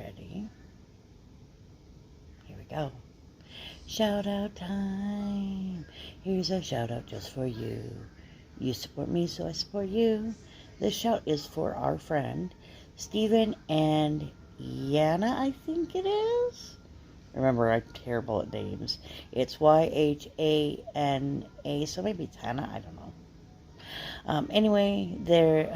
ready? Here we go. Shout out time. Here's a shout out just for you. You support me, so I support you. This shout is for our friend Stephen and Yhana, I think it is. Remember, I'm terrible at names. It's Yhana, so maybe it's Hannah, I don't know. Anyway, they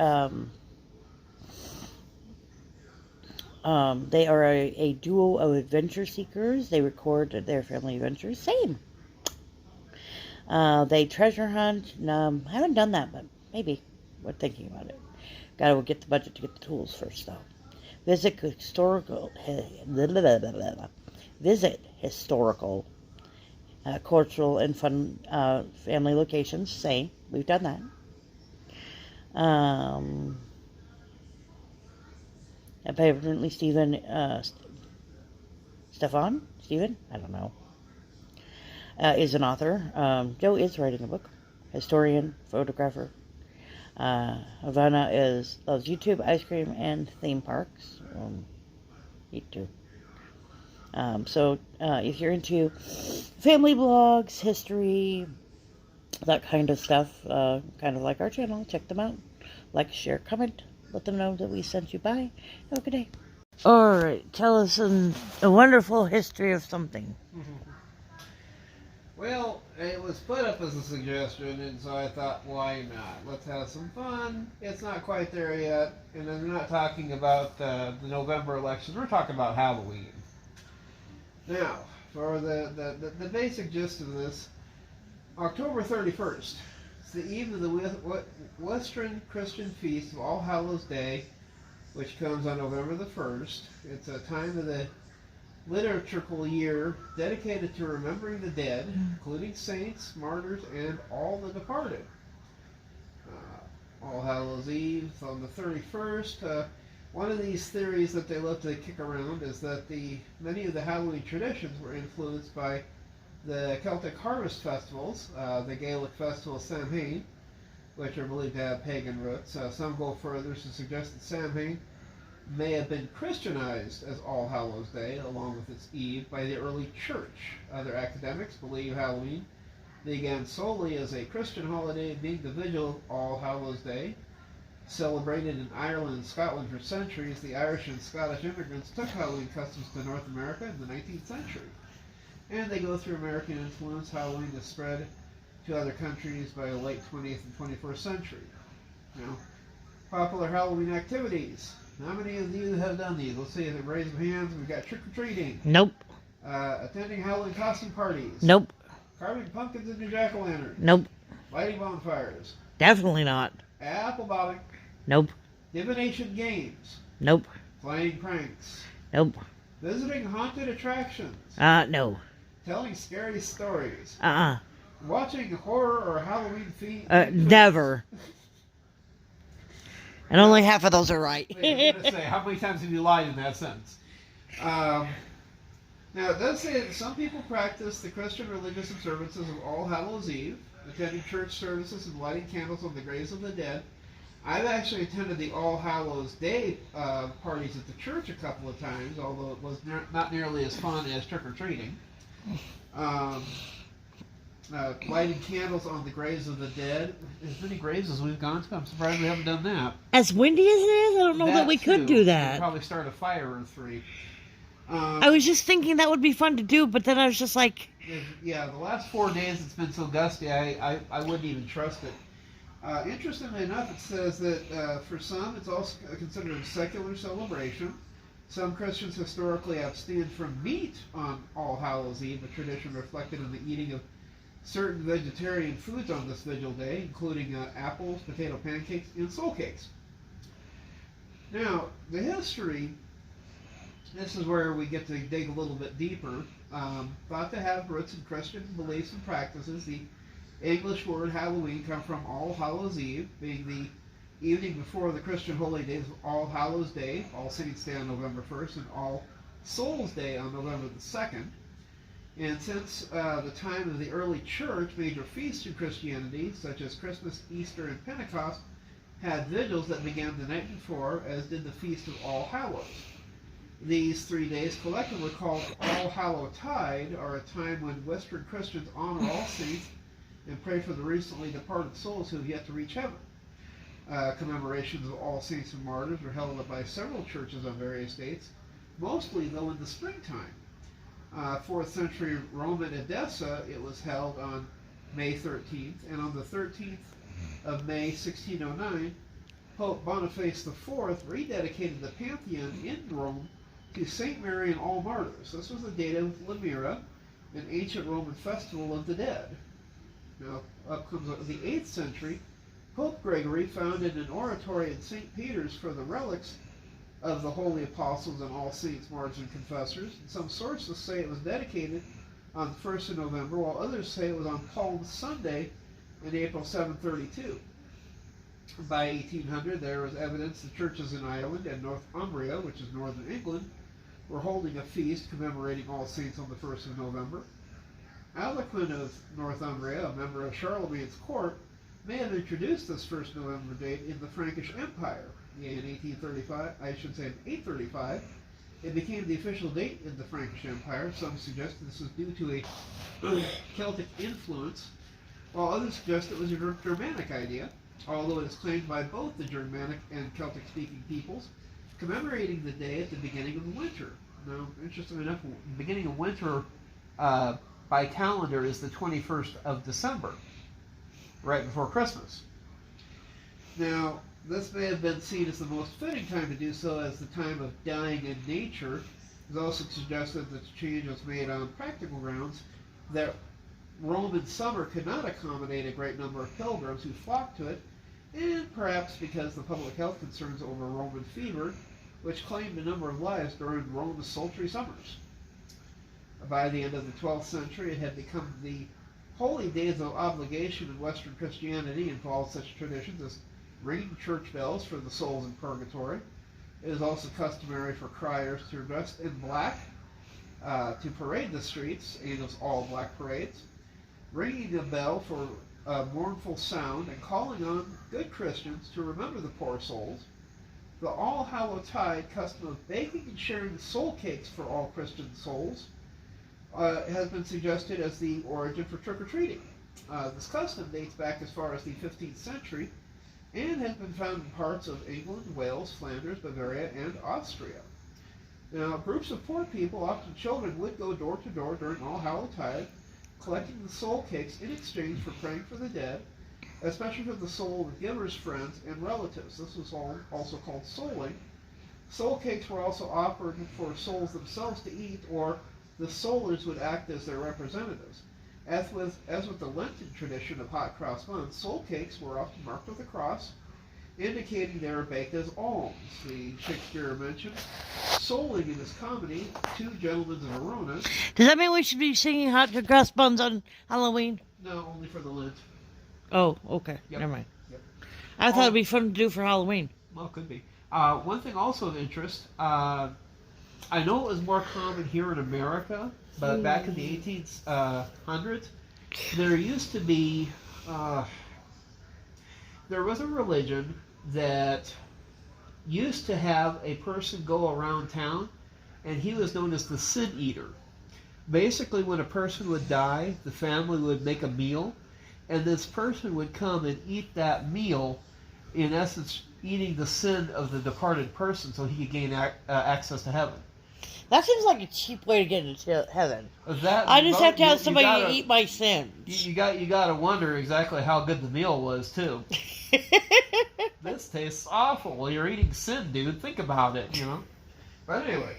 are a duo of adventure seekers. They record their family adventures. Same. They treasure hunt. I haven't done that, but maybe. We're thinking about it. Gotta get the budget to get the tools first, though. Visit historical, cultural, and fun family locations. Same. We've done that. Apparently Stephen, Stefan? Stephen? I don't know. Is an author. Joe is writing a book. Historian, photographer. Havana loves YouTube, ice cream, and theme parks. Me too. So if you're into family blogs, history, that kind of stuff, kind of like our channel, check them out. Like, share, comment. Let them know that we sent you by. Have a good day. All right, tell us a wonderful history of something. Well, it was put up as a suggestion, and so I thought, why not? Let's have some fun. It's not quite there yet, and I'm not talking about the November elections. We're talking about Halloween. Now, for the basic gist of this, October 31st. It's the eve of the Western Christian feast of All Hallows Day, which comes on November the 1st. It's a time of the liturgical year dedicated to remembering the dead, including saints, martyrs, and all the departed. All Hallows Eve on the 31st. One of these theories that they love to kick around is that many of the Halloween traditions were influenced by the Celtic harvest festivals, the Gaelic festival Samhain, which are believed to have pagan roots. Some go further to suggest that Samhain may have been Christianized as All Hallows Day, along with its eve, by the early church. Other academics believe Halloween began solely as a Christian holiday, being the vigil of All Hallows Day. Celebrated in Ireland and Scotland for centuries, the Irish and Scottish immigrants took Halloween customs to North America in the 19th century. And they go through American influence. Halloween is spread to other countries by the late 20th and 21st century. Now, popular Halloween activities. How many of you have done these? Let's see, raise of hands. We've got trick-or-treating. Nope. Attending Halloween costume parties. Nope. Carving pumpkins into jack-o'-lanterns. Nope. Lighting bonfires. Definitely not. Apple bobbing. Nope. Divination games. Nope. Playing pranks. Nope. Visiting haunted attractions. No. Telling scary stories. Uh-uh. Watching horror or Halloween feet. Never. And only half of those are right. I was going to say, how many times have you lied in that sentence? Now, it does say that some people practice the Christian religious observances of All Hallows Eve, attending church services and lighting candles on the graves of the dead. I've actually attended the All Hallows Day parties at the church a couple of times, although it was not nearly as fun as trick-or-treating. Lighting candles on the graves of the dead. As many graves as we've gone to, I'm surprised we haven't done that. As windy as it is, I don't know that we could do that. We'd probably start a fire or three. I was just thinking that would be fun to do, but then I was just like... Yeah, the last 4 days it's been so gusty, I wouldn't even trust it. Interestingly enough, it says that for some, it's also considered a secular celebration. Some Christians historically abstained from meat on All Hallows Eve, a tradition reflected in the eating of certain vegetarian foods on this vigil day, including apples, potato pancakes, and soul cakes. Now, the history, this is where we get to dig a little bit deeper, thought to have roots in Christian beliefs and practices. The English word Halloween comes from All Hallows Eve, being the evening before the Christian holy days of All Hallows Day, All Saints Day on November 1st, and All Souls Day on November the 2nd. And since the time of the early church, major feasts in Christianity, such as Christmas, Easter, and Pentecost, had vigils that began the night before, as did the Feast of All Hallows. These 3 days, collectively called All Hallowtide, are a time when Western Christians honor all saints and pray for the recently departed souls who have yet to reach heaven. Commemorations of all saints and martyrs are held by several churches on various dates, mostly though in the springtime. 4th century Rome and Edessa, it was held on May 13th, and on the 13th of May 1609, Pope Boniface IV rededicated the Pantheon in Rome to St. Mary and all martyrs. This was the date of Lemira, an ancient Roman festival of the dead. Now, up comes the 8th century. Pope Gregory founded an oratory in St. Peter's for the relics of the holy apostles and all saints, martyrs, and confessors. And some sources say it was dedicated on the 1st of November, while others say it was on Palm Sunday in April 732. By 1800, there was evidence the churches in Ireland and Northumbria, which is northern England, were holding a feast commemorating all saints on the 1st of November. Alcuin of Northumbria, a member of Charlemagne's court, may have introduced this 1st November date in the Frankish Empire. In 835, it became the official date in the Frankish Empire. Some suggest this was due to a Celtic influence, while others suggest it was a Germanic idea, although it is claimed by both the Germanic and Celtic-speaking peoples, commemorating the day at the beginning of winter. Now, interestingly enough, the beginning of winter by calendar is the 21st of December, right before Christmas. Now, this may have been seen as the most fitting time to do so, as the time of dying in nature. It is also suggested that the change was made on practical grounds, that Roman summer could not accommodate a great number of pilgrims who flocked to it, and perhaps because the public health concerns over Roman fever, which claimed a number of lives during Rome's sultry summers. By the end of the 12th century, it had become the holy days of obligation in Western Christianity, involved such traditions as ringing church bells for the souls in purgatory. It is also customary for criers to dress in black to parade the streets, and those all-black parades, ringing a bell for a mournful sound, and calling on good Christians to remember the poor souls. The All-Hallowtide custom of baking and sharing soul cakes for all Christian souls has been suggested as the origin for trick-or-treating. This custom dates back as far as the 15th century, and has been found in parts of England, Wales, Flanders, Bavaria, and Austria. Now, groups of poor people, often children, would go door to door during All Hallowtide, collecting the soul cakes in exchange for praying for the dead, especially for the soul of the giver's friends and relatives. This was also called souling. Soul cakes were also offered for souls themselves to eat, or the soulers would act as their representatives. As with the Lenten tradition of hot cross buns, soul cakes were often marked with a cross, indicating they were baked as alms. The Shakespeare mentioned souling in his comedy, Two Gentlemen of Verona. Does that mean we should be singing hot cross buns on Halloween? No, only for the Lent. Oh, okay. Yep. Never mind. Yep. I thought it'd be fun to do for Halloween. Well, it could be. One thing also of interest, I know it was more common here in America, but back in the 1800s, there used to be, there was a religion that used to have a person go around town, and he was known as the sin eater. Basically, when a person would die, the family would make a meal, and this person would come and eat that meal, in essence, eating the sin of the departed person so he could gain access to heaven. That seems like a cheap way to get into heaven. That, I just have to have somebody eat my sins. You got to wonder exactly how good the meal was too. This tastes awful. Well, you're eating sin, dude. Think about it, you know. But anyway,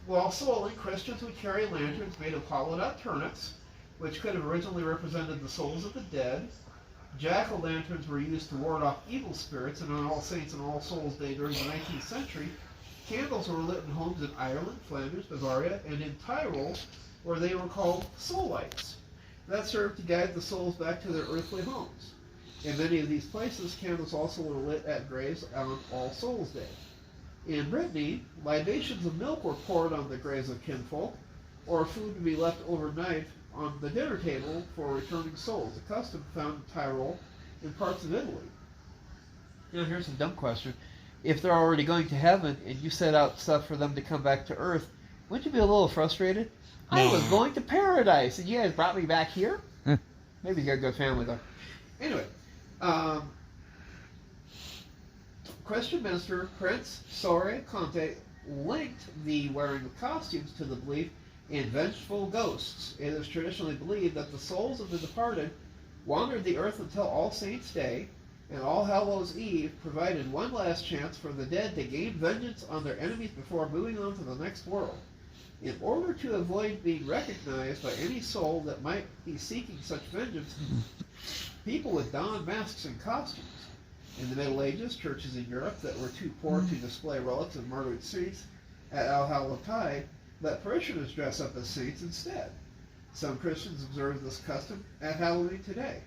while souling, Christians would carry lanterns made of hollowed-out turnips, which could have originally represented the souls of the dead. Jack-o'-lanterns were used to ward off evil spirits, and on All Saints and All Souls Day during the 19th century, candles were lit in homes in Ireland, Flanders, Bavaria, and in Tyrol, where they were called soul lights. That served to guide the souls back to their earthly homes. In many of these places, candles also were lit at graves on All Souls Day. In Brittany, libations of milk were poured on the graves of kinfolk, or food to be left overnight on the dinner table for returning souls, a custom found in Tyrol and parts of Italy. Now here's a dumb question. if they're already going to heaven and you set out stuff for them to come back to earth, wouldn't you be a little frustrated? I was going to paradise and you guys brought me back here? Maybe you got a good family though. Anyway, Christian minister Prince Sore Conte linked the wearing of costumes to the belief in vengeful ghosts. It is traditionally believed that the souls of the departed wandered the earth until All Saints' Day, and All Hallows' Eve provided one last chance for the dead to gain vengeance on their enemies before moving on to the next world. In order to avoid being recognized by any soul that might be seeking such vengeance, people would don masks and costumes. In the Middle Ages, churches in Europe that were too poor to display relics of murdered saints at All-Hallow-Tide let parishioners dress up as saints instead. Some Christians observe this custom at Halloween today.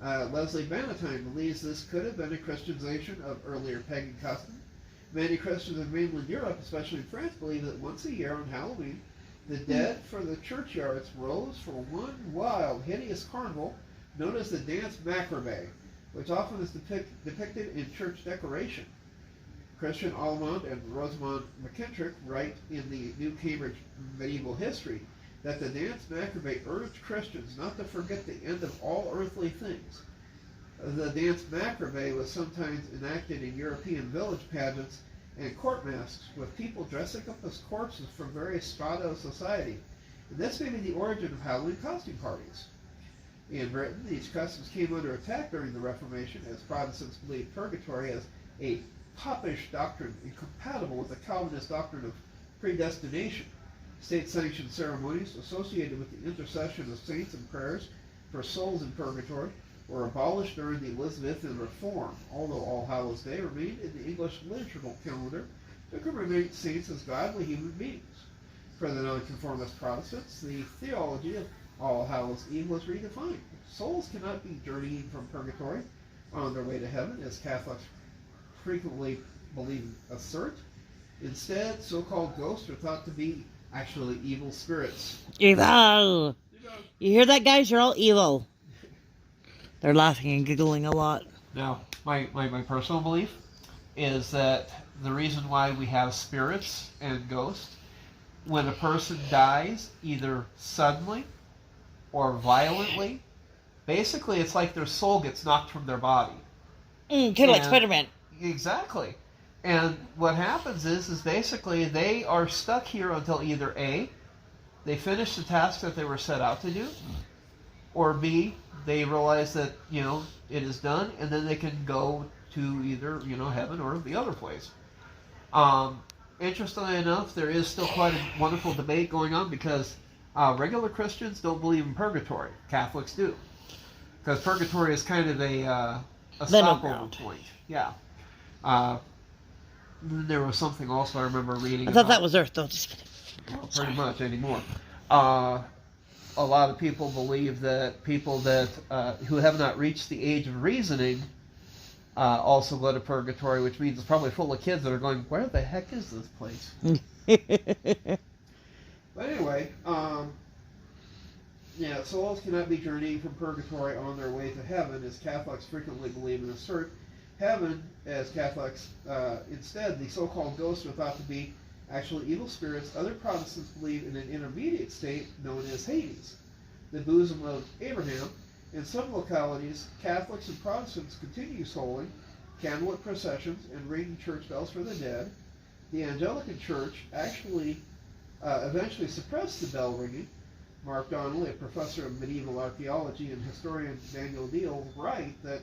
Leslie Bannatyne believes this could have been a Christianization of earlier pagan custom. Many Christians in mainland Europe, especially in France, believe that once a year on Halloween, the dead from the churchyards rose for one wild, hideous carnival known as the dance macrame, which often is depicted in church decoration. Christian Almond and Rosamond McKittrick write in the New Cambridge Medieval History that the dance macrame urged Christians not to forget the end of all earthly things. The dance macrame was sometimes enacted in European village pageants and court masks, with people dressing up as corpses from various strata of society. And this may be the origin of Halloween costume parties. In Britain, these customs came under attack during the Reformation, as Protestants believed purgatory as a popish doctrine incompatible with the Calvinist doctrine of predestination. State-sanctioned ceremonies associated with the intercession of saints and prayers for souls in purgatory were abolished during the Elizabethan Reform, although All Hallows' Day remained in the English liturgical calendar to commemorate saints as godly human beings. For the nonconformist Protestants, the theology of All Hallows' Eve was redefined. Souls cannot be journeying from purgatory on their way to heaven, as Catholics frequently assert. Instead, so-called ghosts are thought to be actually evil spirits. Evil! You hear that, guys? You're all evil. They're laughing and giggling a lot. Now, my personal belief is that the reason why we have spirits and ghosts, when a person dies, either suddenly or violently, basically it's like their soul gets knocked from their body. Kind of like Spider-Man. Exactly. And what happens is basically they are stuck here until either A, they finish the task that they were set out to do, or B, they realize that, it is done, and then they can go to either, heaven or the other place. Interestingly enough, there is still quite a wonderful debate going on because regular Christians don't believe in purgatory. Catholics do. Because purgatory is kind of a stopover point. Yeah. There was something also I remember reading. I thought that was Earth, though. Just kidding. Well, pretty much anymore. A lot of people believe that people that who have not reached the age of reasoning also go to purgatory, which means it's probably full of kids that are going, where the heck is this place? But anyway, souls cannot be journeying from purgatory on their way to heaven, as Catholics frequently believe and assert. Heaven, as Catholics, instead, the so-called ghosts are thought to be actually evil spirits. Other Protestants believe in an intermediate state known as Hades, the bosom of Abraham. In some localities, Catholics and Protestants continue souling, candlelit processions, and ringing church bells for the dead. The Anglican Church actually eventually suppressed the bell ringing. Mark Donnelly, a professor of medieval archaeology, and historian Daniel Deal write that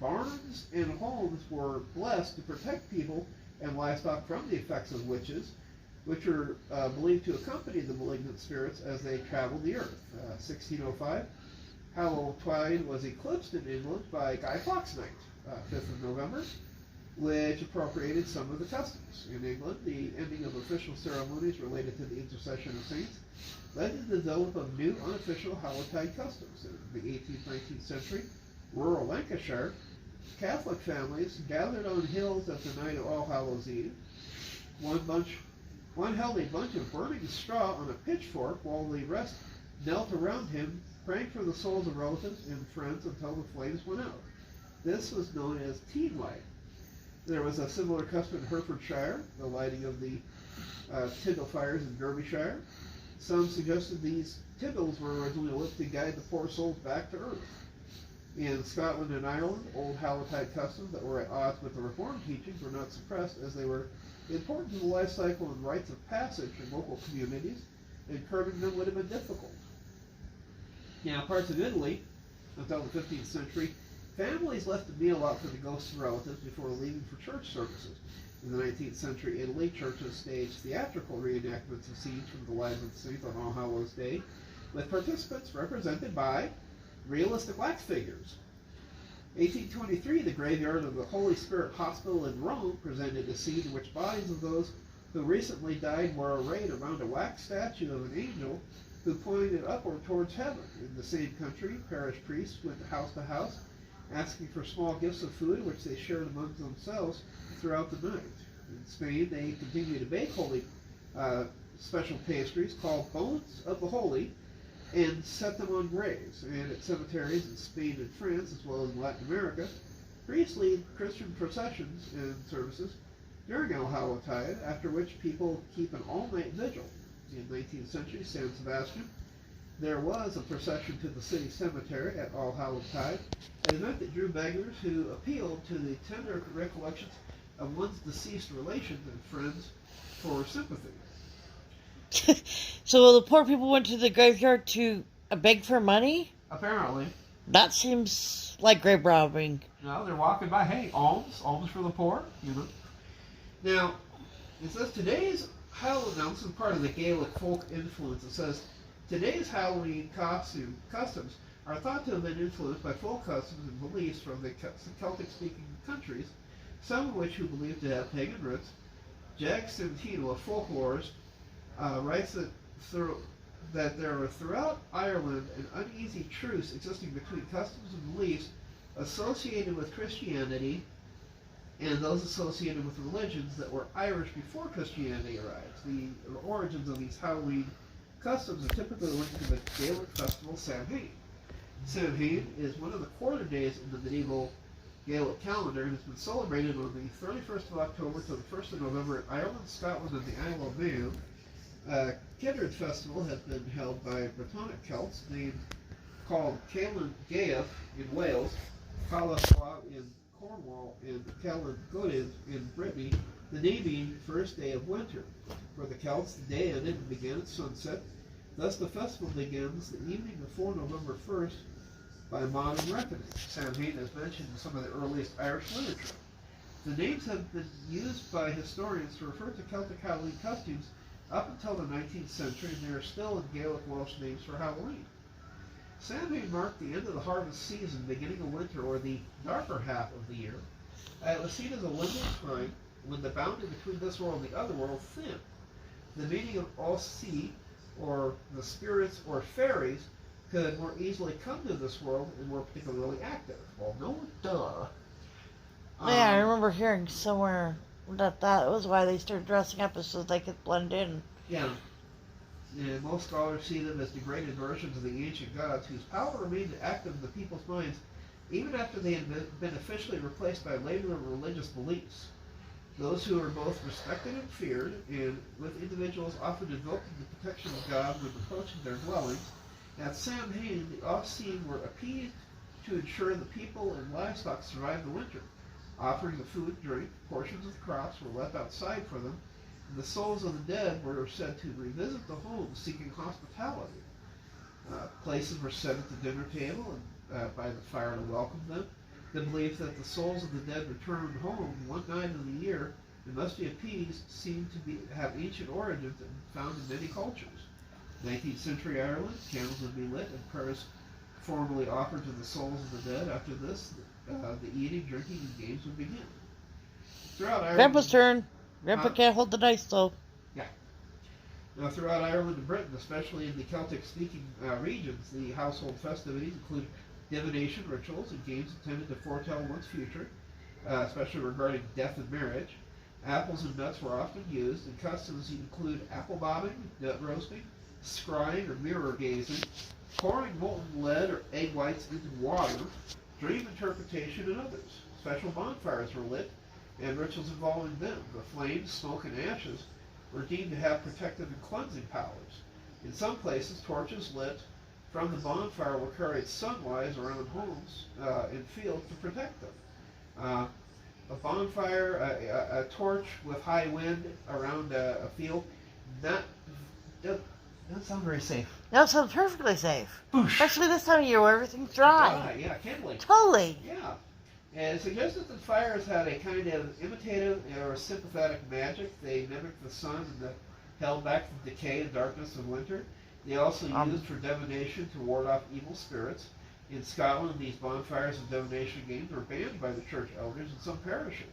barns and homes were blessed to protect people and livestock from the effects of witches, which are believed to accompany the malignant spirits as they traveled the earth. 1605, Hallowtide was eclipsed in England by Guy Fawkes Night, 5th of November, which appropriated some of the customs. In England, the ending of official ceremonies related to the intercession of saints led to the development of new unofficial Hallowtide customs. In the 18th, 19th century, rural Lancashire, Catholic families gathered on hills at the night of All Hallows' Eve. One held a bunch of burning straw on a pitchfork while the rest knelt around him, praying for the souls of relatives and friends until the flames went out. This was known as teen light. There was a similar custom in Herefordshire, the lighting of the Tyndall fires in Derbyshire. Some suggested these Tyndalls were originally lit to guide the poor souls back to earth. In Scotland and Ireland, old Hallowtide customs that were at odds with the Reformed teachings were not suppressed, as they were important to the life cycle and rites of passage in local communities, and curbing them would have been difficult. Now, parts of Italy, until the 15th century, families left a meal out for the ghosts of relatives before leaving for church services. In the 19th century Italy, churches staged theatrical reenactments of scenes from the lives of the saints on All Hallows Day, with participants represented by realistic wax figures. 1823, the graveyard of the Holy Spirit Hospital in Rome presented a scene in which bodies of those who recently died were arrayed around a wax statue of an angel who pointed upward towards heaven. In the same country, parish priests went to house, asking for small gifts of food, which they shared among themselves throughout the night. In Spain, they continued to bake holy special pastries called bones of the holy, and set them on graves. And at cemeteries in Spain and France, as well as in Latin America, priests lead Christian processions and services during All Hallowtide, after which people keep an all-night vigil. In the 19th century, San Sebastian, there was a procession to the city cemetery at All Hallowtide, an event that drew beggars who appealed to the tender recollections of one's deceased relations and friends for sympathy. So the poor people went to the graveyard to beg for money? Apparently. That seems like grave robbing. No, they're walking by, hey, alms for the poor, you know. Now, it says today's Halloween, now this is part of the Gaelic folk influence. It says, today's Halloween customs are thought to have been influenced by folk customs and beliefs from the Celtic-speaking countries, some of which who believe to have pagan roots. Jack Santino, a folklorist, writes that there were throughout Ireland an uneasy truce existing between customs and beliefs associated with Christianity and those associated with religions that were Irish before Christianity arrived. The origins of these Halloween customs are typically linked to the Gaelic festival Samhain. Samhain is one of the quarter days in the medieval Gaelic calendar and has been celebrated on the 31st of October to the 1st of November in Ireland, Scotland, and the Isle of Man. Kindred festival has been held by Brittonic Celts, called Celtic and Gaelic in Wales, Calaswa in Cornwall, and Celtic in Brittany, the naming first day of winter. For the Celts, the day ended and began at sunset. Thus the festival begins the evening before November 1st by modern reckoning. Samhain is mentioned in some of the earliest Irish literature. The names have been used by historians to refer to Celtic Halloween costumes up until the 19th century, and there are still in Gaelic Welsh names for Halloween. Samhain marked the end of the harvest season, beginning of winter, or the darker half of the year. It was seen as a limited time when the boundary between this world and the other world thinned. The meaning of all sea, or the spirits or fairies, could more easily come to this world and were particularly active. Well, no, duh. Yeah, I remember hearing somewhere that was why they started dressing up, is so they could blend in. Yeah. And most scholars see them as degraded versions of the ancient gods whose power remained active in the people's minds even after they had been officially replaced by later religious beliefs. Those who are both respected and feared, and with individuals often invoking the protection of God when approaching their dwellings, at Samhain the off-seeing were appeased to ensure the people and livestock survived the winter. Offerings of food, drink, portions of the crops were left outside for them, and the souls of the dead were said to revisit the homes seeking hospitality. Places were set at the dinner table and by the fire to welcome them. The belief that the souls of the dead returned home one night of the year and must be appeased seemed to have ancient origins and found in many cultures. 19th century Ireland, candles would be lit and prayers formally offered to the souls of the dead. After this, the eating, drinking, and games would begin. Throughout Ireland, Grandpa's turn. Grandpa can't hold the dice, though. Yeah. Now, throughout Ireland and Britain, especially in the Celtic-speaking regions, the household festivities include divination rituals and games intended to foretell one's future, especially regarding death and marriage. Apples and nuts were often used, and customs include apple bobbing, nut roasting, scrying or mirror gazing, pouring molten lead or egg whites into water, dream interpretation, and others. Special bonfires were lit, and rituals involving them. The flames, smoke, and ashes were deemed to have protective and cleansing powers. In some places, torches lit from the bonfire were carried sunwise around homes and fields to protect them. A bonfire, a torch with high wind around a field, that doesn't sound very safe. No, it sounds perfectly safe. Boosh. Especially this time of year where everything's dry. Yeah, kindling. Totally. Yeah. And it suggested that fires had a kind of imitative or sympathetic magic. They mimicked the sun and held back the decay and darkness of winter. They also used for divination to ward off evil spirits. In Scotland, these bonfires and divination games were banned by the church elders in some parishes.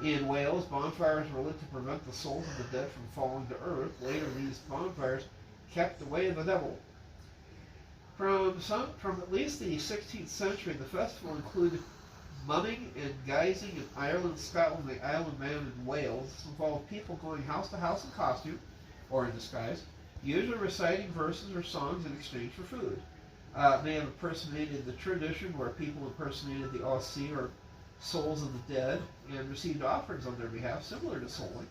In Wales, bonfires were lit to prevent the souls of the dead from falling to earth. Later, these bonfires kept away the devil. From at least the 16th century, the festival included mumming and guising in Ireland, Scotland, the Isle of Man, and Wales. This involved people going house to house in costume, or in disguise, usually reciting verses or songs in exchange for food. May have impersonated the tradition where people impersonated the Aussie or souls of the dead and received offerings on their behalf, similar to souling.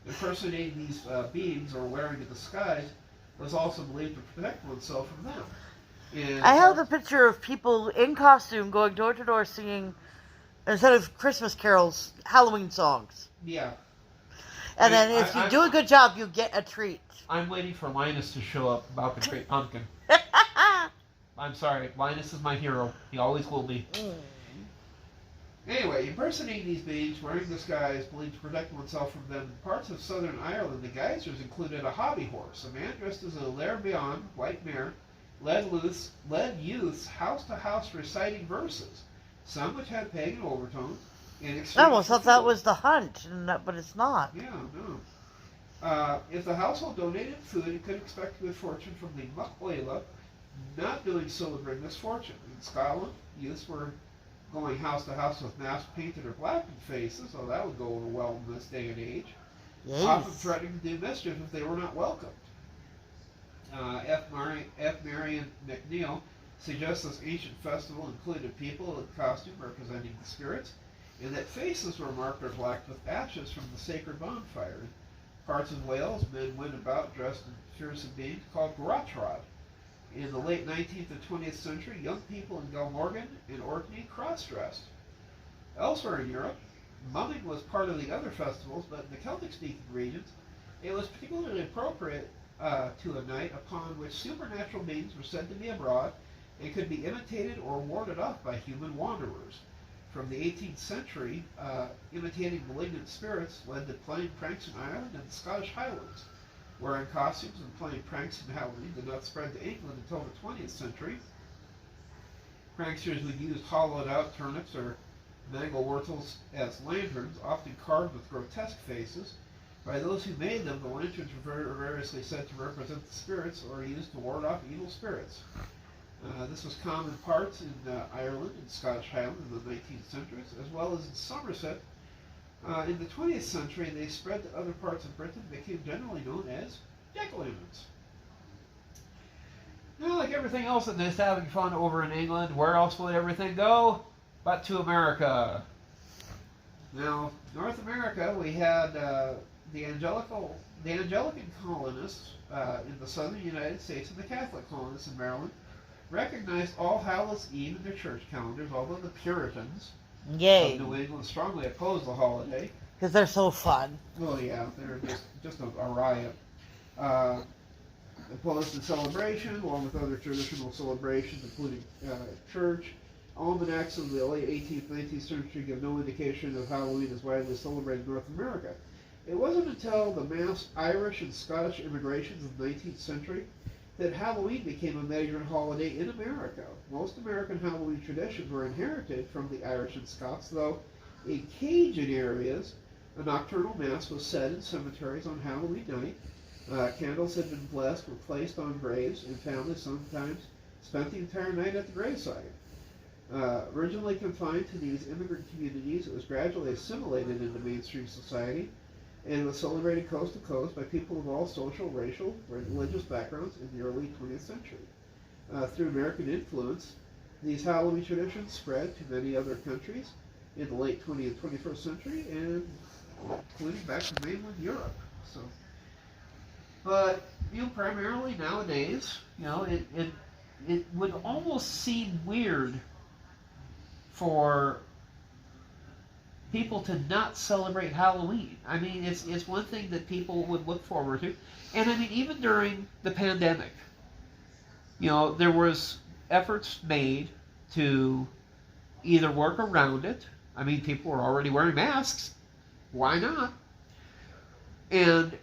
Impersonating these beings or wearing a disguise was also believed to protect oneself from them. And I have a picture of people in costume going door to door singing, instead of Christmas carols, Halloween songs. Yeah. And then if you do a good job, you get a treat. I'm waiting for Linus to show up about the Great Pumpkin. I'm sorry, Linus is my hero. He always will be. Anyway, impersonating these beings, wearing disguise, believed to protect oneself from them. In parts of southern Ireland, the geysers included a hobby horse. A man dressed as a Lerbeon, white mare, led youths house to house reciting verses, some which had pagan overtones. I almost thought that was the hunt, but it's not. Yeah, no. If the household donated food, it could expect good fortune from the Muck. Not doing so would bring misfortune. In Scotland, youths were going house to house with masks painted or blackened faces, so that would go over well in this day and age. Yes. Often threatening to do mischief if they were not welcomed. F. Marion McNeill suggests this ancient festival included people in costume representing the spirits, and that faces were marked or blacked with ashes from the sacred bonfire. In parts of Wales, men went about dressed in fearsome beings called Gwrachod. In the late 19th and 20th century, young people in Glamorgan and Orkney cross-dressed. Elsewhere in Europe, mumming was part of the other festivals, but in the Celtic-speaking regions, it was particularly appropriate to a night upon which supernatural beings were said to be abroad and could be imitated or warded off by human wanderers. From the 18th century, imitating malignant spirits led to playing pranks in Ireland and the Scottish Highlands. Wearing costumes and playing pranks in Halloween did not spread to England until the 20th century. Pranksters would use hollowed-out turnips or mangel-wurtels as lanterns, often carved with grotesque faces. By those who made them, the lanterns were variously said to represent the spirits or used to ward off evil spirits. This was common parts in Ireland and Scottish Highlands in the 19th centuries, as well as in Somerset. In the 20th century, they spread to other parts of Britain and became generally known as jack-o'-lanterns. Now, like everything else that is having fun over in England, where else would everything go but to America? Now, North America, we had the Anglican colonists in the southern United States and the Catholic colonists in Maryland recognized All Hallows Eve in their church calendars, although the Puritans of New England strongly opposed the holiday. Because they're so fun. Oh yeah, they're just a riot. Opposed to celebration, along with other traditional celebrations, including church. Almanacs of the late 18th, 19th century give no indication of Halloween as widely celebrated in North America. It wasn't until the mass Irish and Scottish immigrations of the 19th century that Halloween became a major holiday in America. Most American Halloween traditions were inherited from the Irish and Scots, though in Cajun areas, a nocturnal mass was said in cemeteries on Halloween night. Candles had been blessed, were placed on graves, and families sometimes spent the entire night at the graveside. Originally confined to these immigrant communities, it was gradually assimilated into mainstream society and was celebrated coast to coast by people of all social, racial, and religious backgrounds in the early 20th century. Through American influence, these Halloween traditions spread to many other countries, in the late 20th, 21st century, and including back to mainland Europe. So, but primarily nowadays, it would almost seem weird for people to not celebrate Halloween. I mean, it's one thing that people would look forward to, and I mean, even during the pandemic, there was efforts made to either work around it. I mean, people were already wearing masks. Why not? And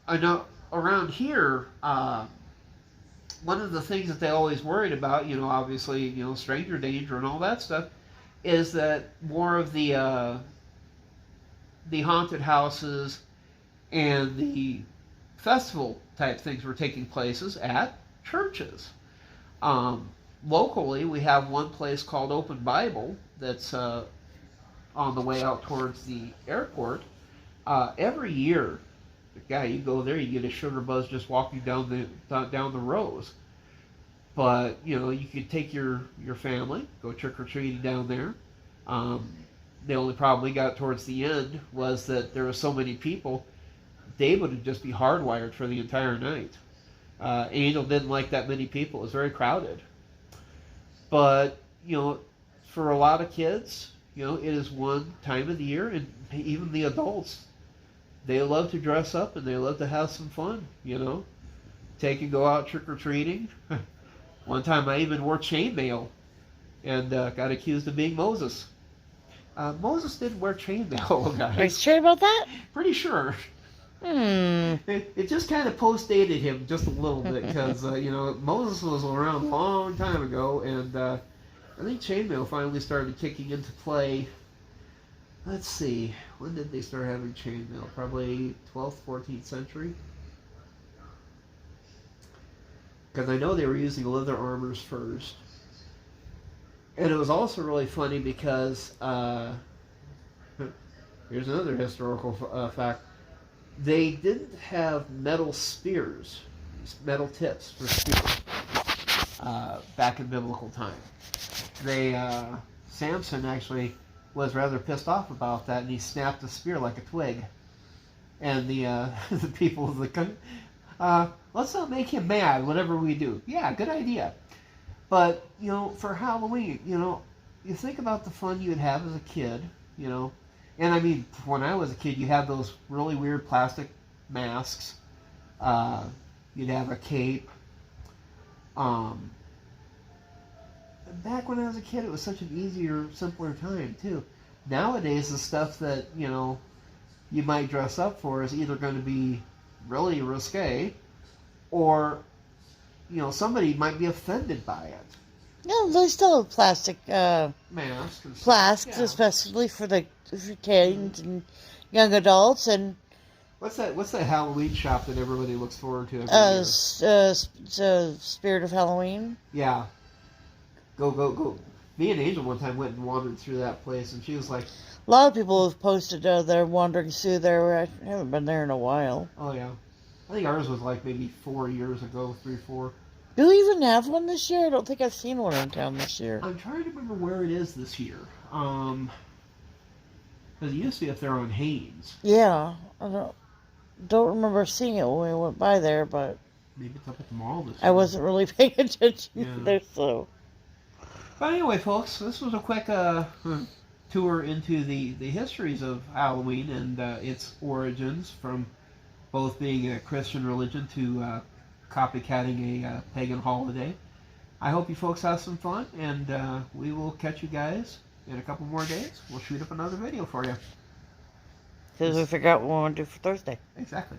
I know around here, one of the things that they always worried about, obviously, stranger danger and all that stuff, is that more of the haunted houses and the festival type things were taking places at churches. Locally, we have one place called Open Bible that's on the way out towards the airport. Every year, you go there, you get a sugar buzz just walking down the rows. But you could take your family, go trick or treating down there. The only problem we got towards the end was that there were so many people. Dave would just be hardwired for the entire night. Angel didn't like that many people. It was very crowded. But for a lot of kids, it is one time of the year, and even the adults, they love to dress up and they love to have some fun. Take and go out trick or treating. One time I even wore chainmail and got accused of being Moses. Moses didn't wear chainmail, guys. Are you sure about that? Pretty sure. It just kind of post-dated him just a little bit because, Moses was around a long time ago, and I think chainmail finally started kicking into play. Let's see, when did they start having chainmail? Probably 12th, 14th century? Because I know they were using leather armors first. And it was also really funny because, here's another historical fact. They didn't have metal spears, metal tips for spears, back in biblical time. Samson actually was rather pissed off about that, and he snapped the spear like a twig. And the people of the country, let's not make him mad whatever we do. Yeah, good idea. But, for Halloween, you think about the fun you would have as a kid, And I mean, when I was a kid, you had those really weird plastic masks. You'd have a cape. Back when I was a kid, it was such an easier, simpler time, too. Nowadays, the stuff that, you might dress up for is either going to be really risque, or, somebody might be offended by it. No, they still have plastic Masks. flasks, Yeah. especially for kids and young adults, and What's that Halloween shop that everybody looks forward to every year? Spirit of Halloween. Yeah. Go. Me and Angel one time went and wandered through that place, and she was like, A lot of people have posted they're wandering through there. I haven't been there in a while. oh yeah. I think ours was like maybe 4 years ago, 3, 4. Do we even have one this year? I don't think I've seen one in town this year. I'm trying to remember where it is this year. Because it used to be up there on Haynes. Yeah, I don't remember seeing it when we went by there, but Maybe it's up at the mall this year. I wasn't really paying attention Yeah. there, so. But anyway, folks, this was a quick tour into the histories of Halloween and its origins, from both being a Christian religion to copycatting a pagan holiday. I hope you folks have some fun, and we will catch you guys in a couple more days. We'll shoot up another video for you. Because we figure out what we want to do for Thursday. Exactly.